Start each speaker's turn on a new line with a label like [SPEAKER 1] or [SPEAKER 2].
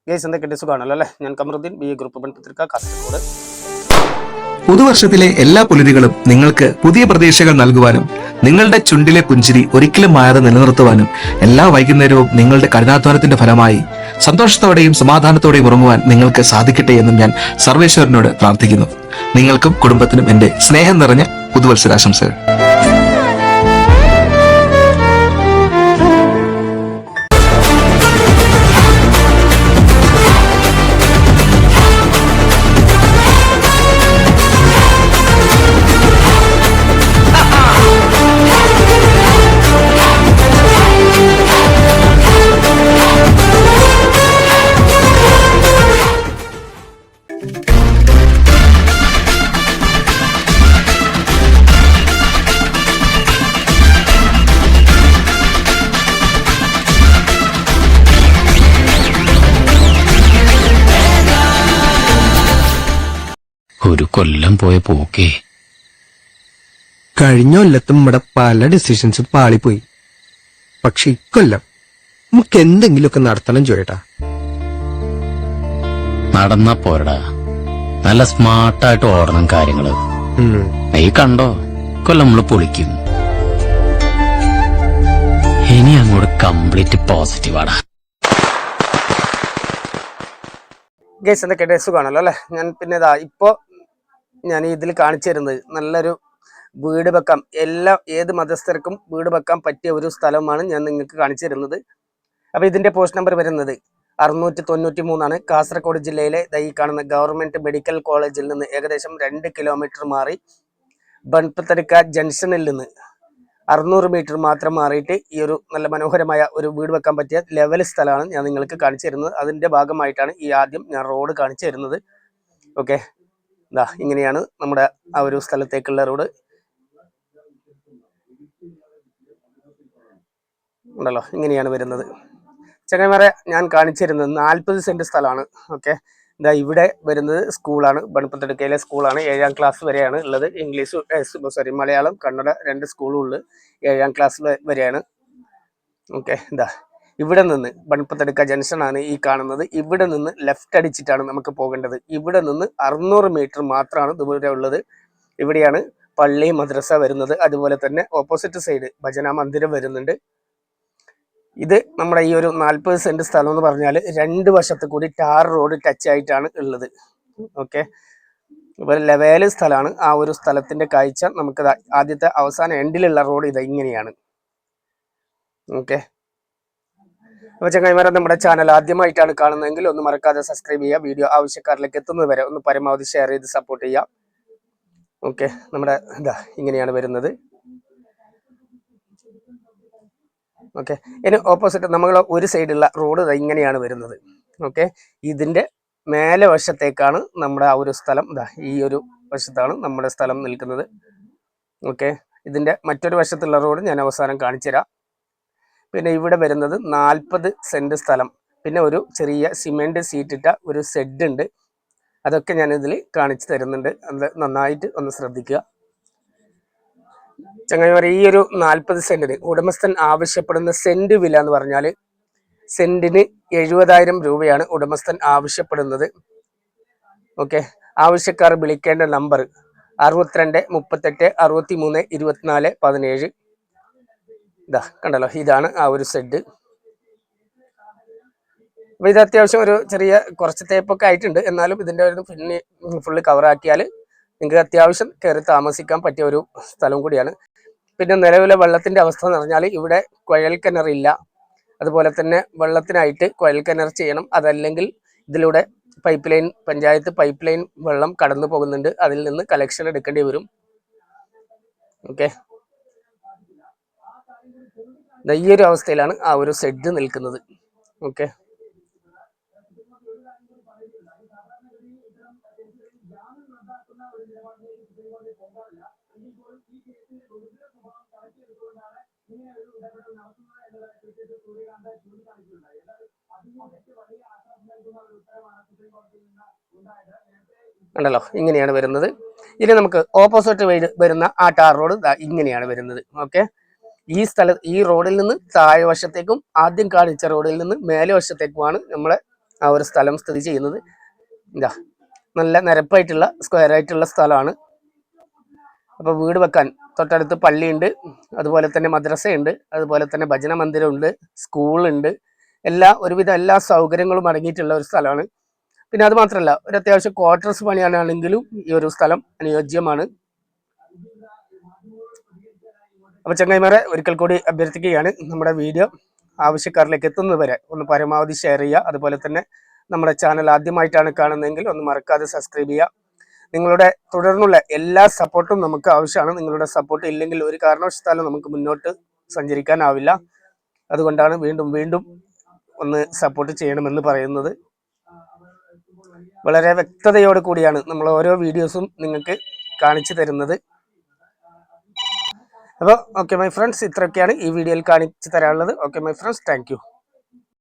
[SPEAKER 1] Guys എന്തൊക്കെ സുഖമാണല്ലോ അല്ലേ? ഞാൻ കമറുദ്ദീൻ ബി എ ഗ്രൂപ്പ് പത്രിക കാസർഗോഡ്.
[SPEAKER 2] പുതുവർഷത്തിലെ എല്ലാ പുലരികളും നിങ്ങൾക്ക് പുതിയ പ്രതീക്ഷകൾ നൽകുവാനും നിങ്ങളുടെ ചുണ്ടിലെ പുഞ്ചിരി ഒരിക്കലും മായാതെ നിലനിർത്തുവാനും എല്ലാ വൈകുന്നേരവും നിങ്ങളുടെ കഠിനാധ്വാനത്തിന്റെ ഫലമായി സന്തോഷത്തോടെയും സമാധാനത്തോടെയും ഉറങ്ങുവാൻ നിങ്ങൾക്ക് സാധിക്കട്ടെ എന്നും ഞാൻ സർവേശ്വരനോട് പ്രാർത്ഥിക്കുന്നു. നിങ്ങൾക്കും കുടുംബത്തിനും എന്റെ സ്നേഹം നിറഞ്ഞ പുതുവത്സരാശംസകൾ.
[SPEAKER 3] ഒരു കൊല്ലം പോയ പോക്കേ.
[SPEAKER 4] കഴിഞ്ഞ കൊല്ലത്തും നമ്മുടെ പല ഡിസിഷൻസും പാളിപ്പോയി. പക്ഷെ ഇക്കൊല്ലം നമുക്ക് എന്തെങ്കിലുമൊക്കെ നടത്തണം ചോയേട്ടാ.
[SPEAKER 3] നടന്നാ പോരടാ, നല്ല സ്മാർട്ടായിട്ട് ഓടണം കാര്യങ്ങള്. നീ കണ്ടോ, കൊല്ലം നമ്മള് പൊളിക്കും. ഇനി അങ്ങോട്ട് കംപ്ലീറ്റ് പോസിറ്റീവാടാ.
[SPEAKER 1] ഗൈസ് എന്തൊക്കെ സുഖമാണല്ലോ അല്ലേ? ഞാൻ പിന്നെ ഞാൻ ഇതിൽ കാണിച്ചു തരുന്നത് നല്ലൊരു വീട് വെക്കാം, ഏത് മതസ്ഥർക്കും വീട് വെക്കാൻ പറ്റിയ ഒരു സ്ഥലമാണ് ഞാൻ നിങ്ങൾക്ക് കാണിച്ചു തരുന്നത്. അപ്പോൾ ഇതിന്റെ പോസ്റ്റ് നമ്പർ വരുന്നത് 693 കാസർഗോഡ് ജില്ലയിലെ ഈ കാണുന്ന ഗവൺമെന്റ് മെഡിക്കൽ കോളേജിൽ നിന്ന് ഏകദേശം 2 കിലോമീറ്റർ മാറി ബൺപത്തരിക്ക ജംഗ്ഷനിൽ നിന്ന് 600 മീറ്റർ മാത്രം മാറിയിട്ട് ഈ ഒരു നല്ല മനോഹരമായ ഒരു വീട് വെക്കാൻ പറ്റിയ ലെവൽ സ്ഥലമാണ് ഞാൻ നിങ്ങൾക്ക് കാണിച്ചു തരുന്നത്. അതിന്റെ ഭാഗമായിട്ടാണ് ഈ ആദ്യം ഞാൻ റോഡ് കാണിച്ചു തരുന്നത്. ഓക്കെ, ഇങ്ങനെയാണ് നമ്മുടെ ആ ഒരു സ്ഥലത്തേക്കുള്ള റോഡ്. ഉണ്ടല്ലോ, ഇങ്ങനെയാണ് വരുന്നത്. ചങ്ങന്മാരെ ഞാൻ കാണിച്ചിരുന്നത് 40 സെന്റ് സ്ഥലമാണ്. ഓക്കെ, ഇവിടെ വരുന്നത് സ്കൂളാണ്, ബൺപത്തടുക്കയിലെ സ്കൂളാണ്. 7ാം ക്ലാസ് വരെയാണ് ഉള്ളത്. മലയാളം കന്നഡ 2 സ്കൂളും ഉള്ളത്. 7ാം ക്ലാസ് വരെയാണ്. ഓക്കെ, ഇവിടെ നിന്ന് ബൺപത്തടുക്ക ജംഗ്ഷനാണ് ഈ കാണുന്നത്. ഇവിടെ നിന്ന് ലെഫ്റ്റ് അടിച്ചിട്ടാണ് നമുക്ക് പോകേണ്ടത്. ഇവിടെ നിന്ന് 600 മീറ്റർ മാത്രമാണ് ദൂരെ ഉള്ളത്. ഇവിടെയാണ് പള്ളി മദ്രസ വരുന്നത്. അതുപോലെ തന്നെ ഓപ്പോസിറ്റ് സൈഡ് ഭജന മന്ദിരം വരുന്നുണ്ട്. ഇത് നമ്മുടെ ഈ ഒരു 40 സെന്റ് സ്ഥലം എന്ന് പറഞ്ഞാൽ 2 വശത്ത് കൂടി ടാർ റോഡ് ടച്ച് ആയിട്ടാണ് ഉള്ളത്. ഓക്കെ, ഒരു ലെവൽ സ്ഥലമാണ്. ആ ഒരു സ്ഥലത്തിന്റെ കാഴ്ച നമുക്ക് ആദ്യത്തെ അവസാന എൻഡിലുള്ള റോഡ് ഇങ്ങനെയാണ്. ഓക്കെ, അപ്പോൾ ചങ്ങായിമാരെ, നമ്മുടെ ചാനൽ ആദ്യമായിട്ടാണ് കാണുന്നതെങ്കിൽ ഒന്ന് മറക്കാതെ സബ്സ്ക്രൈബ് ചെയ്യുക. വീഡിയോ ആവശ്യക്കാരിലേക്ക് എത്തുന്നത് വരെ ഒന്ന് പരമാവധി ഷെയർ ചെയ്ത് സപ്പോർട്ട് ചെയ്യുക. ഓക്കെ, നമ്മുടെ ഇങ്ങനെയാണ് വരുന്നത്. ഓക്കെ, ഇനി ഓപ്പോസിറ്റ് നമ്മൾ ഒരു സൈഡുള്ള റോഡ് ഇങ്ങനെയാണ് വരുന്നത്. ഓക്കെ, ഇതിന്റെ മേലെ വശത്തേക്കാണ് നമ്മുടെ ആ ഒരു സ്ഥലം. ഈ ഒരു വശത്താണ് നമ്മുടെ സ്ഥലം നിൽക്കുന്നത്. ഓക്കെ, ഇതിന്റെ മറ്റൊരു വശത്തുള്ള റോഡ് ഞാൻ അവസാനം കാണിച്ചു തരാം. പിന്നെ ഇവിടെ വരുന്നത് 40 സെന്റ് സ്ഥലം, പിന്നെ ഒരു ചെറിയ സിമെന്റ് സീറ്റിട്ട ഒരു ഷെഡ് ഉണ്ട്. അതൊക്കെ ഞാൻ ഇതിൽ കാണിച്ചു തരുന്നുണ്ട്. അത് നന്നായിട്ട് ഒന്ന് ശ്രദ്ധിക്കുക ചങ്ങായിമാരെ. ഈ ഒരു 40 സെന്റിന് ഉടമസ്ഥൻ ആവശ്യപ്പെടുന്ന സെന്റ് വില എന്ന് പറഞ്ഞാൽ സെന്റിന് 70,000 രൂപയാണ് ഉടമസ്ഥൻ ആവശ്യപ്പെടുന്നത്. ഓക്കെ, ആവശ്യക്കാർ വിളിക്കേണ്ട നമ്പർ 62 38 63 24 17. കണ്ടല്ലോ, ഇതാണ് ആ ഒരു ഷെഡ്. അപ്പൊ ഇത് അത്യാവശ്യം ഒരു കുറച്ച് തേപ്പൊക്കെ ആയിട്ടുണ്ട്. എന്നാലും ഇതിന്റെ ഒരു പിന്നെ ഫുള്ള് കവറാക്കിയാൽ നിങ്ങൾക്ക് അത്യാവശ്യം കയറി താമസിക്കാൻ പറ്റിയ ഒരു സ്ഥലം കൂടിയാണ്. പിന്നെ നിലവിലെ വെള്ളത്തിന്റെ അവസ്ഥ എന്ന് പറഞ്ഞാൽ ഇവിടെ കുഴൽ കിണറില്ല. അതുപോലെ തന്നെ വെള്ളത്തിനായിട്ട് കുഴൽ കിണർ ചെയ്യണം. അതല്ലെങ്കിൽ ഇതിലൂടെ pipe line, panchayat pipe line വെള്ളം കടന്നു പോകുന്നുണ്ട്. അതിൽ നിന്ന് കലക്ഷൻ എടുക്കേണ്ടി വരും. ഓക്കെ, ഈ ഒരു അവസ്ഥയിലാണ് ആ ഒരു ഷെഡ് നിൽക്കുന്നത്. ഓക്കെ, ഉണ്ടല്ലോ, ഇങ്ങനെയാണ് വരുന്നത്. ഇനി നമുക്ക് ഓപ്പോസിറ്റ് വരുന്ന ആ ടാർ റോഡ് ഇങ്ങനെയാണ് വരുന്നത്. ഓക്കെ, ഈ റോഡിൽ നിന്ന് താഴെ വശത്തേക്കും ആദ്യം കാണിച്ച റോഡിൽ നിന്ന് മേലെ വശത്തേക്കുമാണ് നമ്മളെ ആ ഒരു സ്ഥലം സ്ഥിതി ചെയ്യുന്നത്. ഇതാ നല്ല നിരപ്പായിട്ടുള്ള സ്ക്വയർ ആയിട്ടുള്ള സ്ഥലമാണ്. അപ്പോൾ വീട് വെക്കാൻ തൊട്ടടുത്ത് പള്ളിയുണ്ട്, അതുപോലെ തന്നെ മദ്രസയുണ്ട്, അതുപോലെ തന്നെ ഭജന മന്ദിരമുണ്ട്, സ്കൂളുണ്ട്, ഒരുവിധ എല്ലാ സൗകര്യങ്ങളും അടങ്ങിയിട്ടുള്ള ഒരു സ്ഥലമാണ്. പിന്നെ അത് മാത്രമല്ല, ഒരു അത്യാവശ്യം ക്വാർട്ടേഴ്സ് പണിയാനാണെങ്കിലും ഈ ഒരു സ്ഥലം അനുയോജ്യമാണ്. അപ്പോൾ ചങ്ങായിമാരെ ഒരിക്കൽ കൂടി അഭ്യർത്ഥിക്കുകയാണ്, നമ്മുടെ വീഡിയോ ആവശ്യക്കാരിലേക്ക് എത്തുന്നതുവരെ ഒന്ന് പരമാവധി ഷെയർ ചെയ്യുക. അതുപോലെ തന്നെ നമ്മുടെ ചാനൽ ആദ്യമായിട്ടാണ് കാണുന്നതെങ്കിൽ ഒന്ന് മറക്കാതെ സബ്സ്ക്രൈബ് ചെയ്യുക. നിങ്ങളുടെ തുടർന്നുള്ള എല്ലാ സപ്പോർട്ടും നമുക്ക് ആവശ്യമാണ്. നിങ്ങളുടെ സപ്പോർട്ട് ഇല്ലെങ്കിൽ ഒരു കാരണവശാലും നമുക്ക് മുന്നോട്ട് സഞ്ചരിക്കാനാവില്ല. അതുകൊണ്ടാണ് വീണ്ടും വീണ്ടും ഒന്ന് സപ്പോർട്ട് ചെയ്യണമെന്ന് പറയുന്നത്. വളരെ വ്യക്തതയോട് കൂടിയാണ് നമ്മൾ ഓരോ വീഡിയോസും നിങ്ങൾക്ക് കാണിച്ചു തരുന്നത്. അപ്പോൾ ഓക്കെ മൈ ഫ്രണ്ട്സ്, ഇത്രയൊക്കെയാണ് ഈ വീഡിയോയിൽ കാണിച്ചു തരാനുള്ളത്. Okay my friends, thank U.